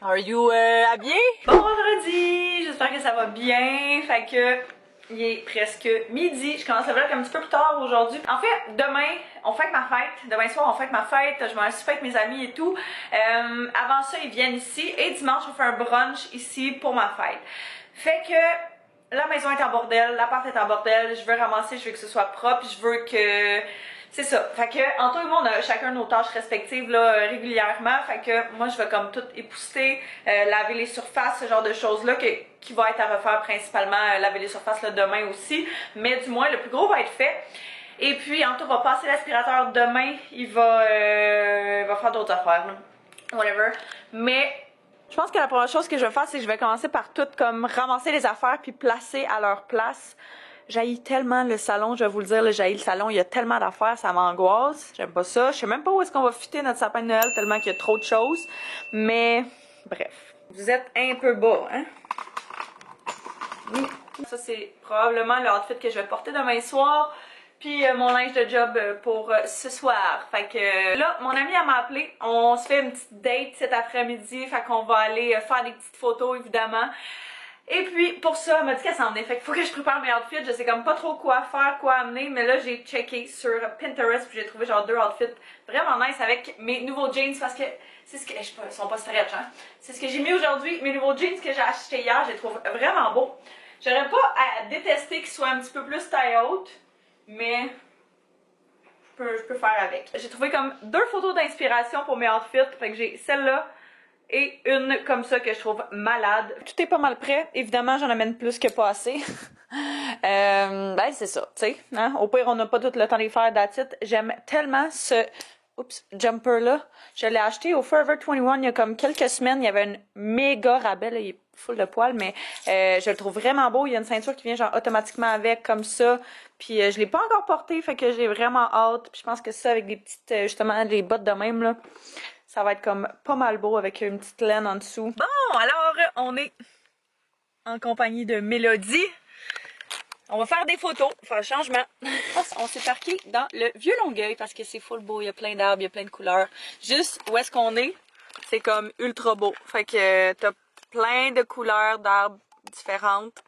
Are you habillé? Bon vendredi! J'espère que ça va bien. Fait que il est presque midi. Je commence à vlog un petit peu plus tard aujourd'hui. En fait, demain, on fête ma fête. Demain soir, on fête ma fête. Je m'en suis fait avec mes amis et tout. Avant ça, ils viennent ici. Et dimanche, on fait un brunch ici pour ma fête. Fait que la maison est en bordel, l'appart est en bordel. Je veux ramasser, je veux que ce soit propre. Je veux que... C'est ça. Fait que Anto et moi, on a chacun nos tâches respectives là, régulièrement. Fait que moi, je vais comme tout épousseter, laver les surfaces, ce genre de choses-là qui va être à refaire principalement, laver les surfaces là, demain aussi. Mais du moins, le plus gros va être fait. Et puis, Anto va passer l'aspirateur demain. Il va faire d'autres affaires. Là. Whatever. Mais je pense que la première chose que je vais faire, c'est que je vais commencer par tout comme ramasser les affaires puis placer à leur place. J'haïs tellement le salon, je vais vous le dire, j'haïs le salon, il y a tellement d'affaires, ça m'angoisse, j'aime pas ça. Je sais même pas où est-ce qu'on va fitter notre sapin de Noël tellement qu'il y a trop de choses. Mais, bref. Vous êtes un peu bas, hein? Oui. Ça, c'est probablement le outfit que je vais porter demain soir. Puis mon linge de job pour ce soir. Fait que là, mon amie elle m'a appelé. On se fait une petite date cet après-midi. Fait qu'on va aller faire des petites photos, évidemment. Et puis, pour ça, elle m'a dit qu'elle s'en venait. Fait qu'il faut que je prépare mes outfits. Je sais comme pas trop quoi faire, quoi amener. Mais là, j'ai checké sur Pinterest. Puis j'ai trouvé genre 2 outfits vraiment nice avec mes nouveaux jeans. Parce que c'est ce que... Ils sont pas stretch, hein. C'est ce que j'ai mis aujourd'hui. Mes nouveaux jeans que j'ai achetés hier. Je les trouve vraiment beaux. J'aurais pas à détester qu'ils soient un petit peu plus taille haute. Mais... Je peux faire avec. J'ai trouvé comme 2 photos d'inspiration pour mes outfits. Fait que j'ai celle-là. Et une comme ça que je trouve malade. Tout est pas mal prêt. Évidemment, j'en amène plus que pas assez. Ben, c'est ça, tu sais. Hein? Au pire, on n'a pas tout le temps de les faire d'attitude. J'aime tellement ce jumper-là. Je l'ai acheté au Forever 21 il y a comme quelques semaines. Il y avait un méga rabais. Là. Il est full de poils, mais je le trouve vraiment beau. Il y a une ceinture qui vient genre automatiquement avec, comme ça. Puis je l'ai pas encore porté, fait que j'ai vraiment hâte. Puis je pense que ça, avec des petites, justement, des bottes de même, là. Ça va être comme pas mal beau avec une petite laine en dessous. Bon, alors, on est en compagnie de Mélodie. On va faire des photos, faire un changement. On s'est parqué dans le vieux Longueuil parce que c'est full beau. Il y a plein d'arbres, il y a plein de couleurs. Juste où est-ce qu'on est, c'est comme ultra beau. Fait que t'as plein de couleurs d'arbres différentes.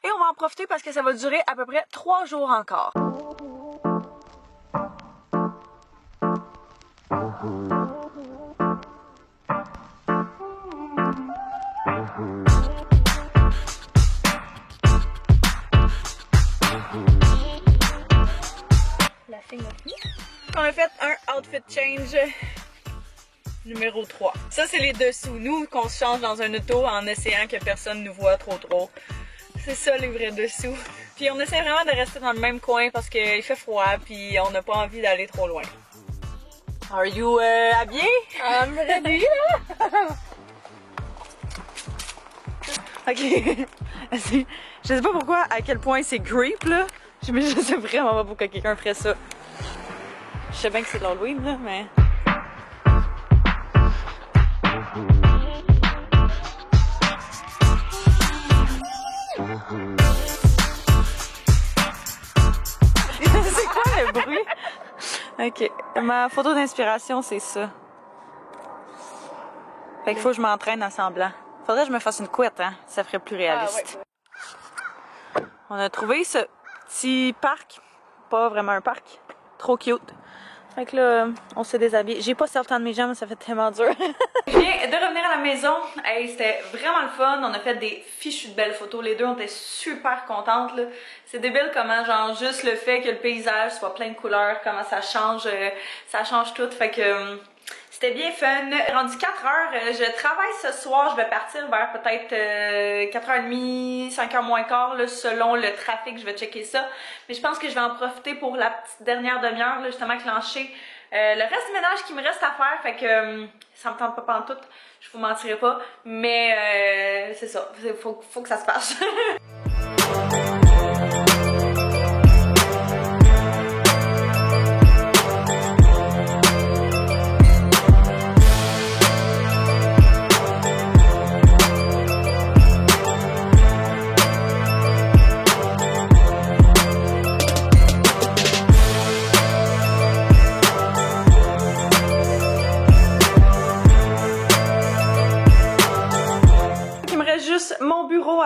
Et on va en profiter parce que ça va durer à peu près 3 jours encore. On a fait un outfit change numéro 3. Ça, c'est les dessous. Nous, qu'on se change dans un auto en essayant que personne nous voit trop. C'est ça, les vrais dessous. Puis on essaie vraiment de rester dans le même coin parce qu'il fait froid puis on n'a pas envie d'aller trop loin. Are you habillé? I'm ready, là! Ok. Je sais pas pourquoi, à quel point c'est creep, là. Mais je sais vraiment pas pourquoi quelqu'un ferait ça. Je sais bien que c'est de l'Halloween, là, mais... C'est quoi le bruit? Ok. Ma photo d'inspiration, c'est ça. Fait qu'il faut que je m'entraîne en semblant. Faudrait que je me fasse une couette, hein. Ça ferait plus réaliste. Ah, ouais. On a trouvé ce petit parc. Pas vraiment un parc. Trop cute. Fait que là, on s'est déshabillé. J'ai pas servi le temps de mes jambes, ça fait tellement dur. Je viens de revenir à la maison. Hey, c'était vraiment le fun. On a fait des fichues de belles photos. Les deux, on était super contentes. C'est débile comment, genre, juste le fait que le paysage soit plein de couleurs, comment ça change tout. Fait que c'était bien fun. Rendu 4 heures, je travaille ce soir. Je vais partir vers peut-être 4h30, 5h moins quart, là, selon le trafic. Je vais checker ça. Mais je pense que je vais en profiter pour la petite dernière demi-heure, justement, clencher le reste du ménage qui me reste à faire. Fait que ça me tente pas pantoute. Je vous mentirai pas. Mais c'est ça. Faut que ça se passe.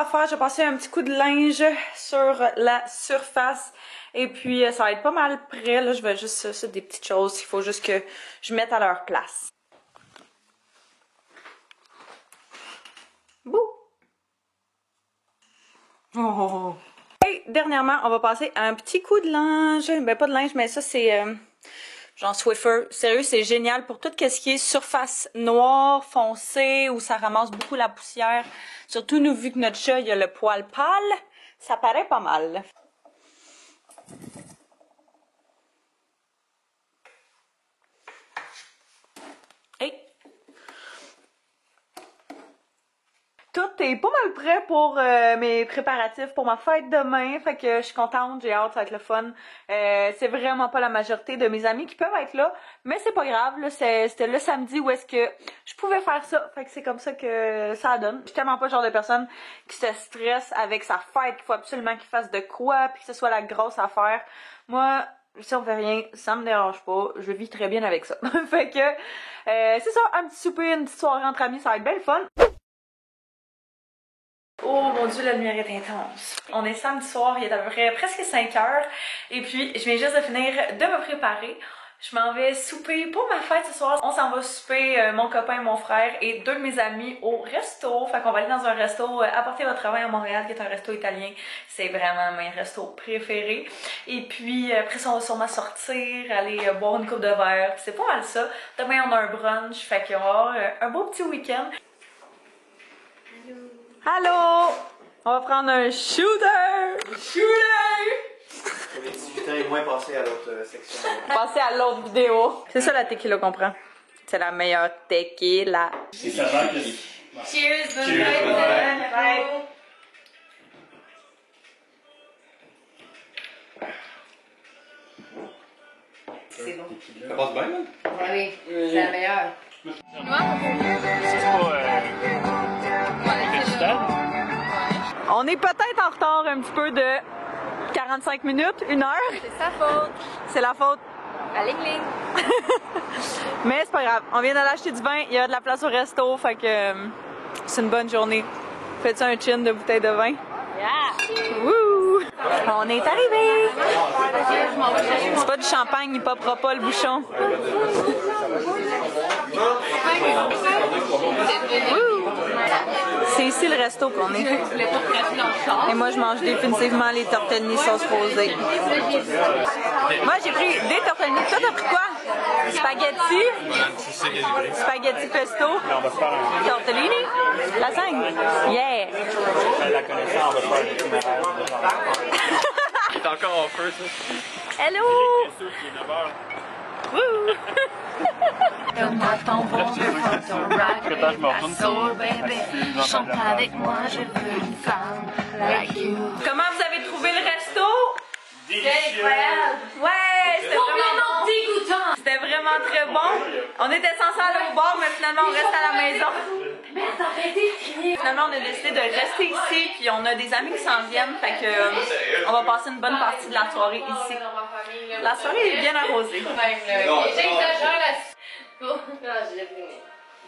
à faire, je vais passer un petit coup de linge sur la surface. Et puis, ça va être pas mal prêt. Là, je vais juste, c'est des petites choses qu'il faut juste que je mette à leur place. Bouh! Oh! Et dernièrement, on va passer à un petit coup de linge. Ben, pas de linge, mais ça, c'est genre Swiffer. Sérieux, c'est génial pour tout ce qui est surface noire, foncée, où ça ramasse beaucoup la poussière. Surtout, nous, vu que notre chat, il a le poil pâle, ça paraît pas mal. Hey! Tout est pas mal prêt pour mes préparatifs pour ma fête demain, fait que je suis contente, j'ai hâte, ça va être le fun. C'est vraiment pas la majorité de mes amis qui peuvent être là, mais c'est pas grave, là, c'était le samedi où est-ce que je pouvais faire ça, fait que c'est comme ça que ça donne. Je suis tellement pas le genre de personne qui se stresse avec sa fête, qu'il faut absolument qu'il fasse de quoi, puis que ce soit la grosse affaire. Moi, si on fait rien, ça me dérange pas, je vis très bien avec ça. Fait que c'est ça, un petit souper, une petite soirée entre amis, ça va être bien le fun. Oh mon dieu, la lumière est intense. On est samedi soir, il est à peu près presque 5 heures. Et puis, je viens juste de finir de me préparer. Je m'en vais souper pour ma fête ce soir. On s'en va souper, mon copain, mon frère et 2 de mes amis au resto. Fait qu'on va aller dans un resto à Portée votre travail à Montréal, qui est un resto italien. C'est vraiment mes restos préférés. Et puis, après ça, on va sûrement sortir, aller boire une coupe de verre. C'est pas mal ça. Demain, on a un brunch. Fait qu'on va avoir un beau petit week-end. Allô! On va prendre un shooter! Les 18 ans et moins passer à l'autre section. Passer à l'autre vidéo. C'est ça la tequila qu'on prend. C'est la meilleure tequila. Et ça va que... Cheers! Cheers, Bye! C'est bon. Ça passe bien, man? Oui, c'est la meilleure. On est peut-être en retard un petit peu de 45 minutes, 1 heure. C'est sa faute. C'est la faute. À Ling Ling. Mais c'est pas grave. On vient d'aller acheter du vin, il y a de la place au resto, fait que c'est une bonne journée. Faites-tu un chin de bouteille de vin? Yeah! Wouh! On est arrivé! C'est pas du champagne, il popera pas le bouchon. Wouh! C'est ici le resto qu'on est. Et moi, je mange définitivement les tortellini sauce rosée. Moi, j'ai pris des tortellini. Toi, t'as pris quoi? Spaghetti? Spaghetti pesto? Tortellini? La 5? Yeah! La connaissance, on va faire des itinéraires. C'est encore en feu, ça. Hello! Wouh! Donne-moi ton bon vieux Attends, je me retourne. soul, baby. Chante avec moi, je veux une femme like you. Comment vous avez trouvé le resto? Délicieux! Ouais, c'était vraiment bon. Dégoûtant! C'était vraiment très bon. On était censé aller au bar, mais finalement on reste à la maison. Merde, arrêtez de crier! Finalement, on a décidé de rester ici, puis on a des amis qui s'en viennent, fait que on va passer une bonne partie de la soirée ici. La soirée est bien arrosée. J'exagère la... Non, j'ai déprimé.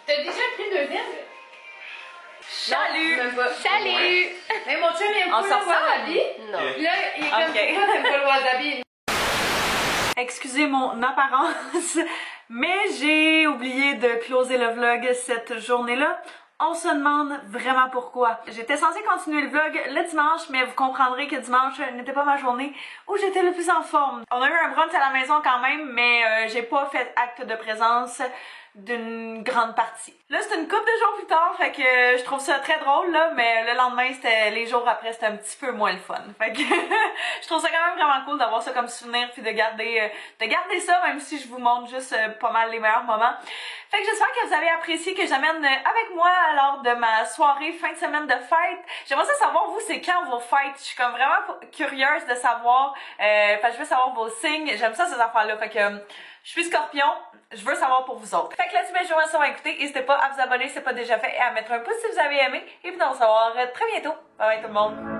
T'as déjà pris 2 verres? Salut! Salut! Mais mon chum, il aime On pas s'en le wasabi. Non. Là, il est comme, Ok. pourquoi t'aimes pas le wasabi? Excusez mon apparence, mais j'ai oublié de closer le vlog cette journée-là. On se demande vraiment pourquoi. J'étais censée continuer le vlog le dimanche, mais vous comprendrez que dimanche n'était pas ma journée où j'étais le plus en forme. On a eu un brunch à la maison quand même, mais j'ai pas fait acte de présence d'une grande partie. Là, c'est une couple de jours plus tard, fait que je trouve ça très drôle, là, mais le lendemain, les jours après, c'était un petit peu moins le fun. Fait que je trouve ça quand même vraiment cool d'avoir ça comme souvenir, puis de garder ça, même si je vous montre juste pas mal les meilleurs moments. Fait que j'espère que vous avez apprécié que j'amène avec moi lors de ma soirée fin de semaine de fête. J'aimerais ça savoir, vous, c'est quand vos fêtes? Je suis comme vraiment curieuse de savoir, parce que je veux savoir vos signes. J'aime ça, ces affaires-là. Fait que je suis Scorpion, je veux savoir pour vous autres. Fait que là-dessus, je vous remercie d'avoir écouté. N'hésitez pas à vous abonner si ce n'est pas déjà fait et à mettre un pouce si vous avez aimé. Et puis, on va se revoir très bientôt. Bye bye tout le monde.